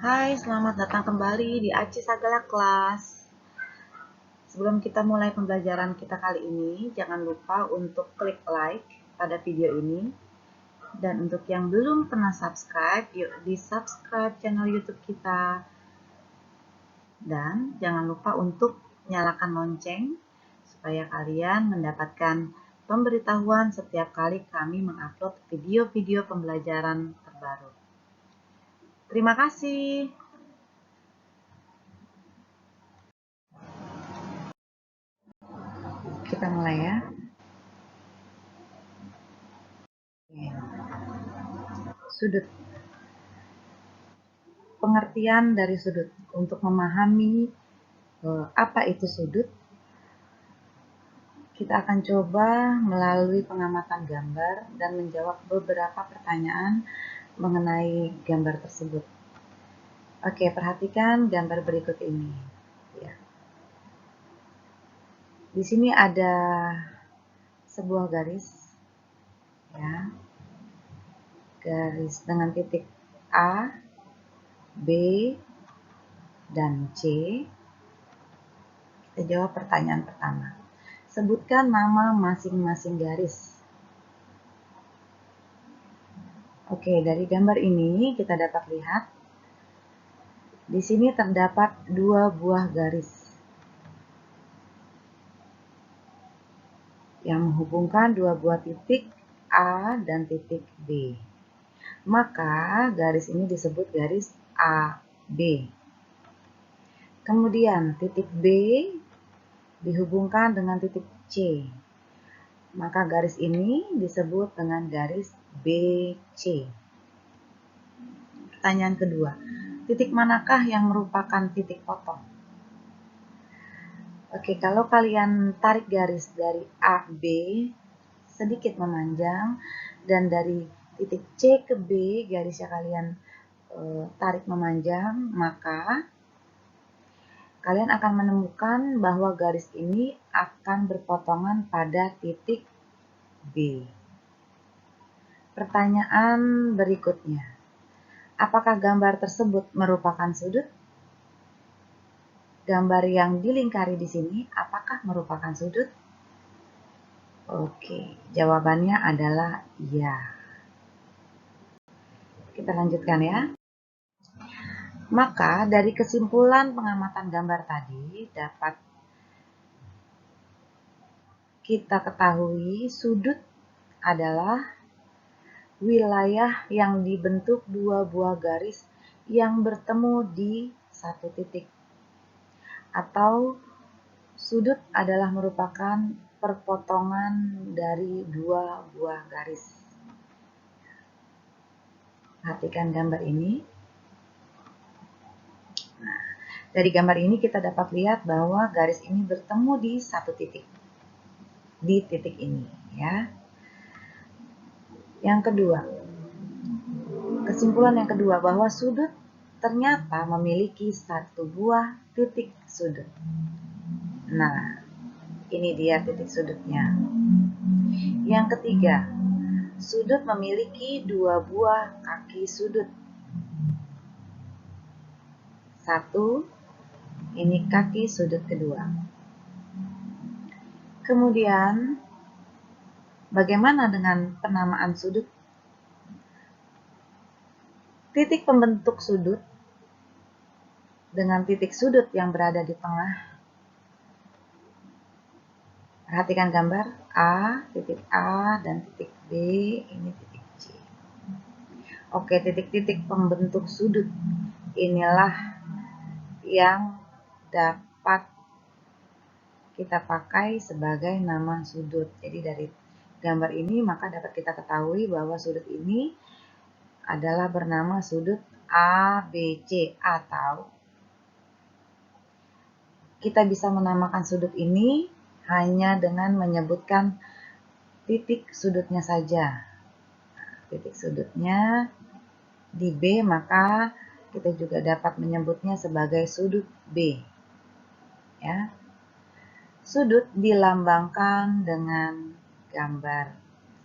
Hai, selamat datang kembali di Aci Sagala Kelas. Sebelum kita mulai pembelajaran kita kali ini, jangan lupa untuk klik like pada video ini. Dan untuk yang belum pernah subscribe, yuk di subscribe channel YouTube kita. Dan jangan lupa untuk nyalakan lonceng, supaya kalian mendapatkan pemberitahuan setiap kali kami mengupload video-video pembelajaran terbaru. Terima kasih. Kita mulai ya. Sudut. Pengertian dari sudut. Untuk memahami apa itu sudut, kita akan coba melalui pengamatan gambar dan menjawab beberapa pertanyaan mengenai gambar tersebut. Oke, perhatikan gambar berikut ini. Ya. Di sini ada sebuah garis, ya, garis dengan titik A, B, dan C. Kita jawab pertanyaan pertama. Sebutkan nama masing-masing garis. Oke, dari gambar ini kita dapat lihat di sini terdapat dua buah garis yang menghubungkan dua buah titik A dan titik B. Maka garis ini disebut garis AB. Kemudian titik B dihubungkan dengan titik C. Maka garis ini disebut dengan garis BC. Pertanyaan kedua, titik manakah yang merupakan titik potong? Oke, kalau kalian tarik garis dari AB sedikit memanjang dan dari titik C ke B garisnya kalian tarik memanjang, maka kalian akan menemukan bahwa garis ini akan berpotongan pada titik B. Pertanyaan berikutnya, apakah gambar tersebut merupakan sudut? Gambar yang dilingkari di sini apakah merupakan sudut? Oke, jawabannya adalah iya. Kita lanjutkan ya. Maka dari kesimpulan pengamatan gambar tadi dapat kita ketahui sudut adalah wilayah yang dibentuk dua buah garis yang bertemu di satu titik. Atau sudut adalah merupakan perpotongan dari dua buah garis. Perhatikan gambar ini. Nah, dari gambar ini kita dapat lihat bahwa garis ini bertemu di satu titik. Di titik ini, ya. Yang kedua, kesimpulan yang kedua bahwa sudut ternyata memiliki satu buah titik sudut. Nah, ini dia titik sudutnya. Yang ketiga, sudut memiliki dua buah kaki sudut. Satu, ini kaki sudut kedua. Kemudian, bagaimana dengan penamaan sudut? Titik pembentuk sudut dengan titik sudut yang berada di tengah. Perhatikan gambar titik A dan titik B, ini titik C. Oke, titik-titik pembentuk sudut inilah yang dapat kita pakai sebagai nama sudut. Jadi dari gambar ini maka dapat kita ketahui bahwa sudut ini adalah bernama sudut ABC, atau kita bisa menamakan sudut ini hanya dengan menyebutkan titik sudutnya saja. Titik sudutnya di B, maka kita juga dapat menyebutnya sebagai sudut B. Ya. Sudut dilambangkan dengan gambar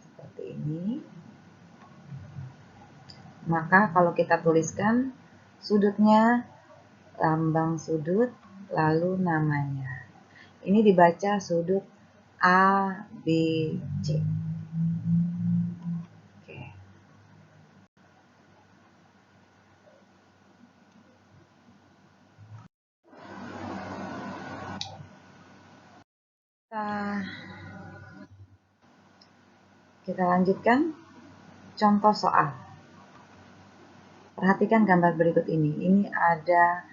seperti ini. Maka kalau kita tuliskan sudutnya, lambang sudut, lalu namanya. Ini dibaca sudut A, B, C. Oke. Kita lanjutkan contoh soal. Perhatikan gambar berikut ini. Ini ada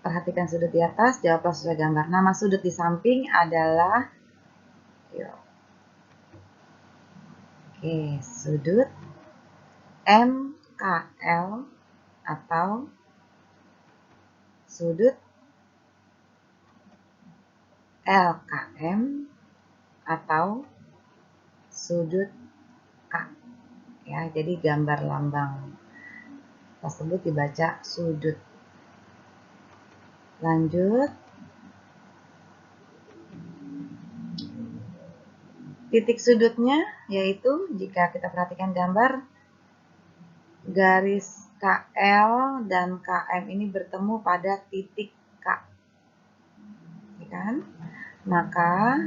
perhatikan sudut di atas, jawablah sesuai gambar. Nama sudut di samping adalah sudut MKL atau sudut LKM atau sudut K. Ya, jadi gambar lambang tersebut dibaca sudut. Lanjut. Titik sudutnya yaitu jika kita perhatikan gambar, garis KL dan KM ini bertemu pada titik K. Ya kan? Maka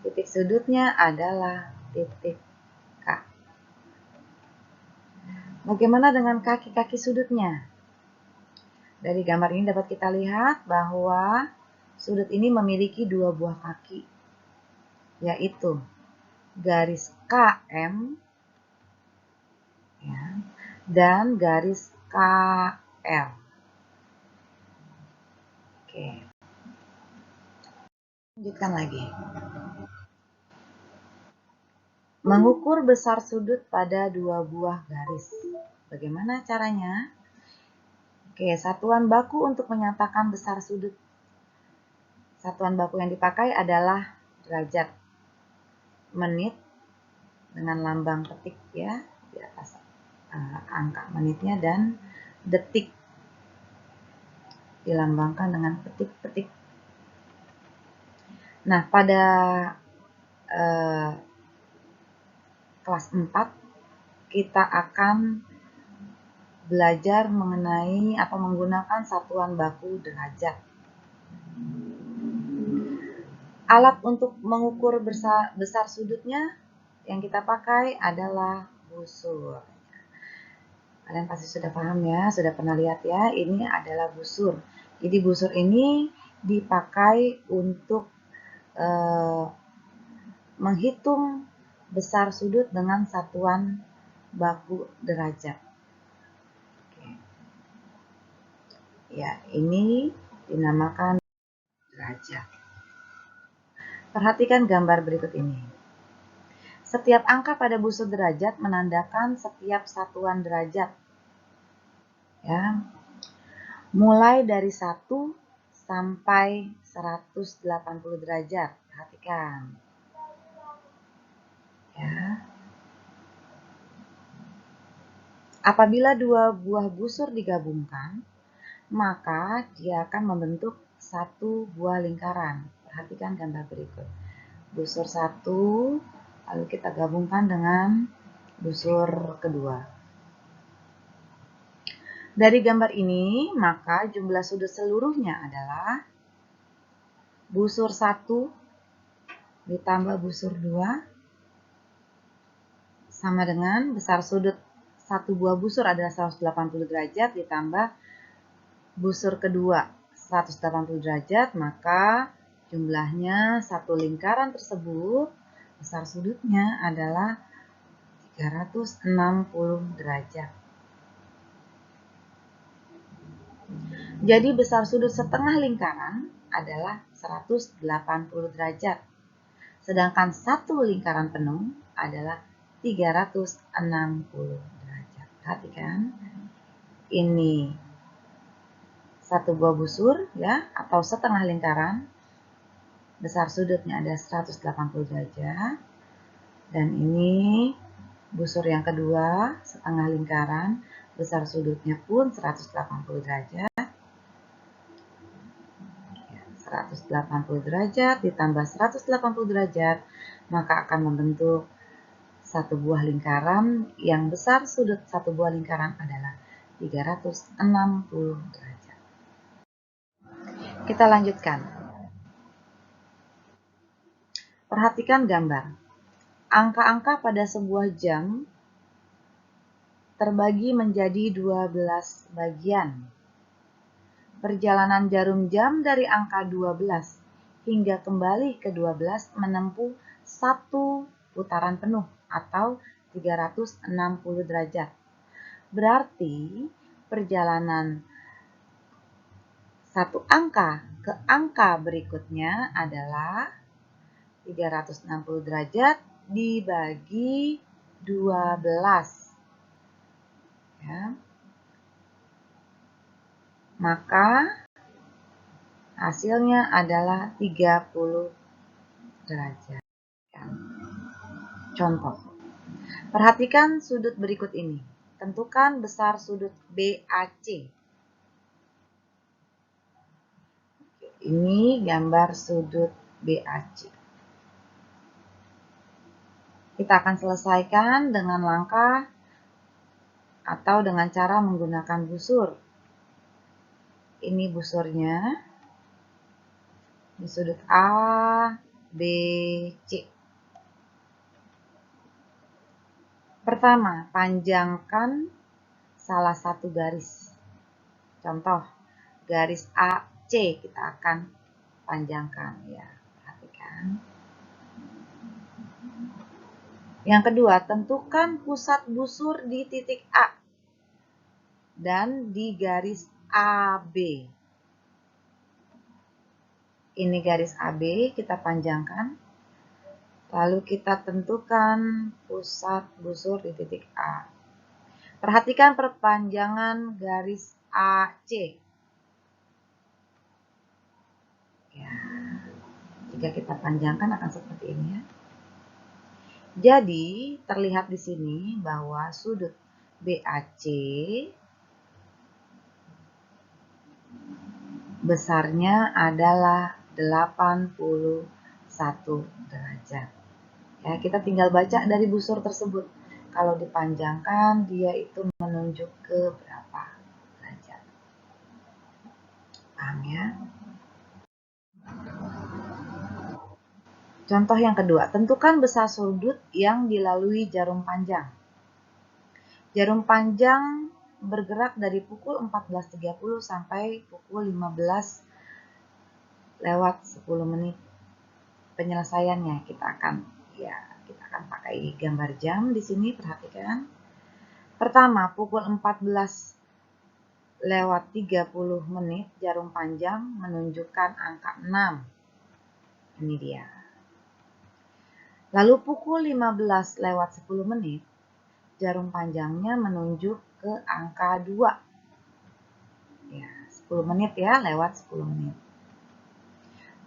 titik sudutnya adalah titik K. Bagaimana dengan kaki-kaki sudutnya? Dari gambar ini dapat kita lihat bahwa sudut ini memiliki dua buah kaki, yaitu garis KM ya, dan garis KL. Oke. Lanjutkan lagi. Mengukur besar sudut pada dua buah garis. Bagaimana caranya? Oke, satuan baku untuk menyatakan besar sudut. Satuan baku yang dipakai adalah derajat, menit dengan lambang petik ya di atas angka menitnya, dan detik dilambangkan dengan petik-petik. Nah, pada kelas 4 kita akan belajar mengenai atau menggunakan satuan baku derajat. Alat untuk mengukur besar sudutnya yang kita pakai adalah busur. Kalian pasti sudah paham ya, sudah pernah lihat ya, ini adalah busur. Jadi busur ini dipakai untuk menghitung besar sudut dengan satuan baku derajat. Oke. Ya, ini dinamakan derajat. Perhatikan gambar berikut ini. Setiap angka pada busur derajat menandakan setiap satuan derajat. Ya. Mulai dari 1 sampai 180 derajat. Perhatikan. Ya. Apabila dua buah busur digabungkan, maka dia akan membentuk satu buah lingkaran. Perhatikan gambar berikut. Busur 1, lalu kita gabungkan dengan busur kedua. Dari gambar ini, maka jumlah sudut seluruhnya adalah busur 1 ditambah busur 2 sama dengan besar sudut satu buah busur adalah 180 derajat ditambah busur kedua 180 derajat, maka jumlahnya satu lingkaran tersebut besar sudutnya adalah 360 derajat. Jadi besar sudut setengah lingkaran adalah 180 derajat. Sedangkan satu lingkaran penuh adalah 360 derajat. Perhatikan, ini satu buah busur ya, atau setengah lingkaran, besar sudutnya ada 180 derajat. Dan ini busur yang kedua, setengah lingkaran, besar sudutnya pun 180 derajat. 180 derajat ditambah 180 derajat, maka akan membentuk satu buah lingkaran yang besar sudut satu buah lingkaran adalah 360 derajat. Kita lanjutkan. Perhatikan gambar. Angka-angka pada sebuah jam terbagi menjadi 12 bagian. Perjalanan jarum jam dari angka 12 hingga kembali ke 12 menempuh satu putaran penuh atau 360 derajat. Berarti perjalanan satu angka ke angka berikutnya adalah 360 derajat dibagi 12. Ya. Maka hasilnya adalah 30 derajat. Contoh. Perhatikan sudut berikut ini. Tentukan besar sudut BAC. Ini gambar sudut BAC. Kita akan selesaikan dengan langkah atau dengan cara menggunakan busur. Ini busurnya. Di sudut A, B, C. Pertama, panjangkan salah satu garis. Contoh, garis AC kita akan panjangkan. Ya, perhatikan. Yang kedua, tentukan pusat busur di titik A dan di garis AB. Ini garis AB kita panjangkan. Lalu kita tentukan pusat busur di titik A. Perhatikan perpanjangan garis AC. Ya, jika kita panjangkan akan seperti ini ya. Jadi, terlihat di sini bahwa sudut BAC besarnya adalah 81 derajat. Ya, kita tinggal baca dari busur tersebut. Kalau dipanjangkan, dia itu menunjuk ke berapa derajat. Paham ya? Contoh yang kedua, tentukan besar sudut yang dilalui jarum panjang. Jarum panjang bergerak dari pukul 14.30 sampai pukul 15 lewat 10 menit. Penyelesaiannya kita akan pakai gambar jam di sini, perhatikan. Pertama, pukul 14 lewat 30 menit jarum panjang menunjukkan angka 6. Ini dia. Lalu pukul 15 lewat 10 menit, jarum panjangnya menunjuk ke angka 2. Ya, 10 menit ya, lewat 10 menit.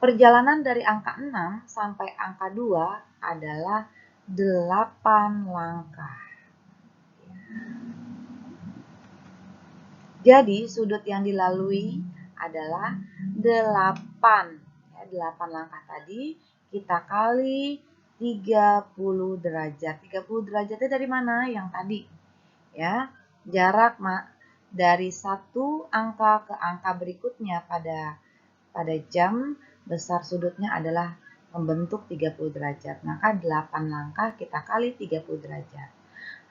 Perjalanan dari angka 6 sampai angka 2 adalah 8 langkah. Jadi, sudut yang dilalui adalah 8. Ya, 8 langkah tadi kita kali 30 derajat. 30 derajatnya dari mana? Yang tadi. Ya, jarak dari satu angka ke angka berikutnya pada jam, besar sudutnya adalah membentuk 30 derajat. Maka 8 langkah kita kali 30 derajat.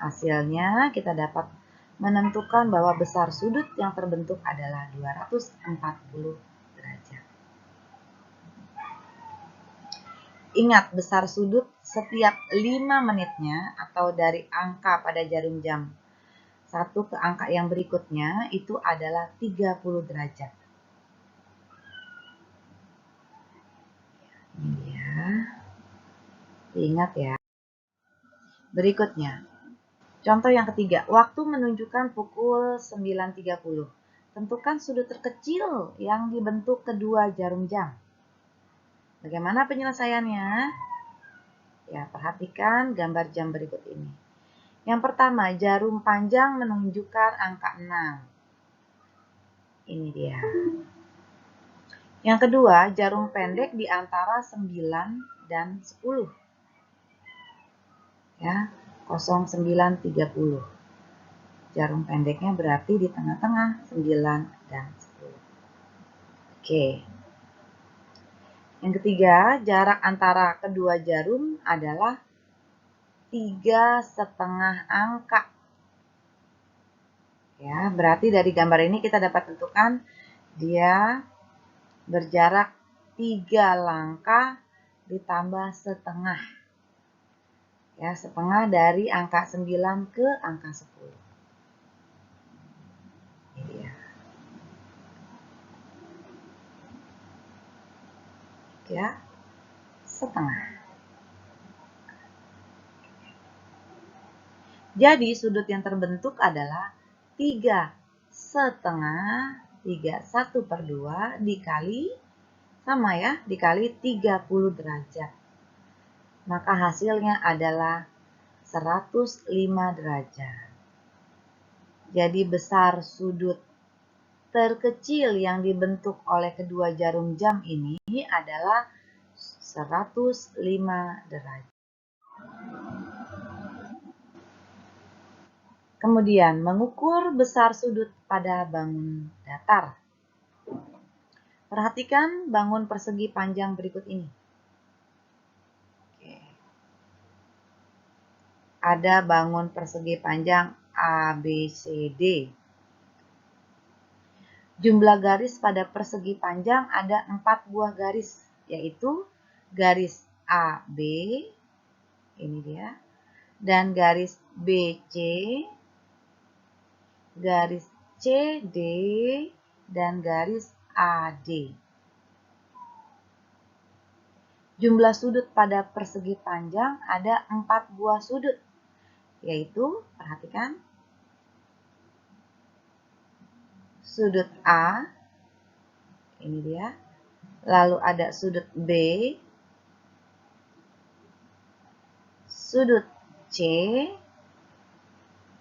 Hasilnya kita dapat menentukan bahwa besar sudut yang terbentuk adalah 240 derajat. Ingat, besar sudut setiap 5 menitnya atau dari angka pada jarum jam satu ke angka yang berikutnya itu adalah 30 derajat. Ini ya. Diingat ya. Berikutnya. Contoh yang ketiga, waktu menunjukkan pukul 9.30. Tentukan sudut terkecil yang dibentuk kedua jarum jam. Bagaimana penyelesaiannya? Ya, perhatikan gambar jam berikut ini. Yang pertama, jarum panjang menunjukkan angka 6. Ini dia. Yang kedua, jarum pendek di antara 9 dan 10. Ya, 0930. Jarum pendeknya berarti di tengah-tengah 9 dan 10. Oke. Yang ketiga, jarak antara kedua jarum adalah 3,5 angka. Ya, berarti dari gambar ini kita dapat tentukan dia berjarak 3 langkah ditambah setengah. Ya, setengah dari angka 9 ke angka 10. Ini dia. Ya, setengah. Jadi sudut yang terbentuk adalah 3,5, 1/2 dikali, sama ya, dikali 30 derajat. Maka hasilnya adalah 105 derajat. Jadi besar sudut terkecil yang dibentuk oleh kedua jarum jam ini adalah 105 derajat. Kemudian, mengukur besar sudut pada bangun datar. Perhatikan bangun persegi panjang berikut ini. Oke. Ada bangun persegi panjang ABCD. Jumlah garis pada persegi panjang ada 4 buah garis, yaitu garis AB, ini dia, dan garis BC, garis CD, dan garis AD. Jumlah sudut pada persegi panjang ada 4 buah sudut, yaitu, perhatikan, sudut A, ini dia, lalu ada sudut B, sudut C,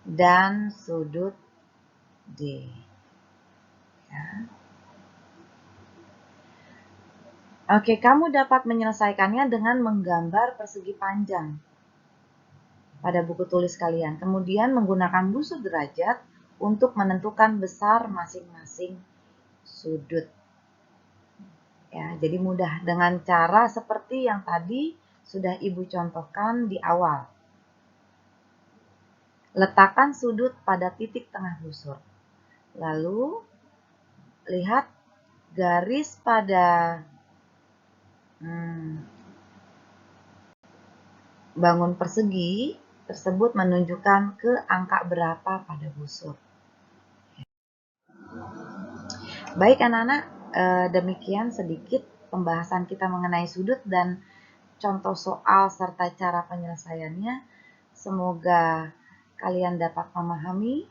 dan sudut D. Ya. Oke, kamu dapat menyelesaikannya dengan menggambar persegi panjang pada buku tulis kalian. Kemudian menggunakan busur derajat untuk menentukan besar masing-masing sudut. Ya, jadi mudah dengan cara seperti yang tadi sudah Ibu contohkan di awal. Letakkan sudut pada titik tengah busur. Lalu lihat garis pada bangun persegi tersebut menunjukkan ke angka berapa pada busur. Baik anak-anak, demikian sedikit pembahasan kita mengenai sudut dan contoh soal serta cara penyelesaiannya. Semoga kalian dapat memahami.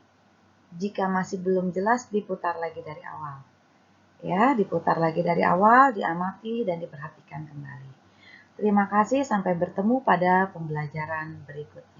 Jika masih belum jelas, diputar lagi dari awal. Ya, diputar lagi dari awal, diamati dan diperhatikan kembali. Terima kasih, sampai bertemu pada pembelajaran berikutnya.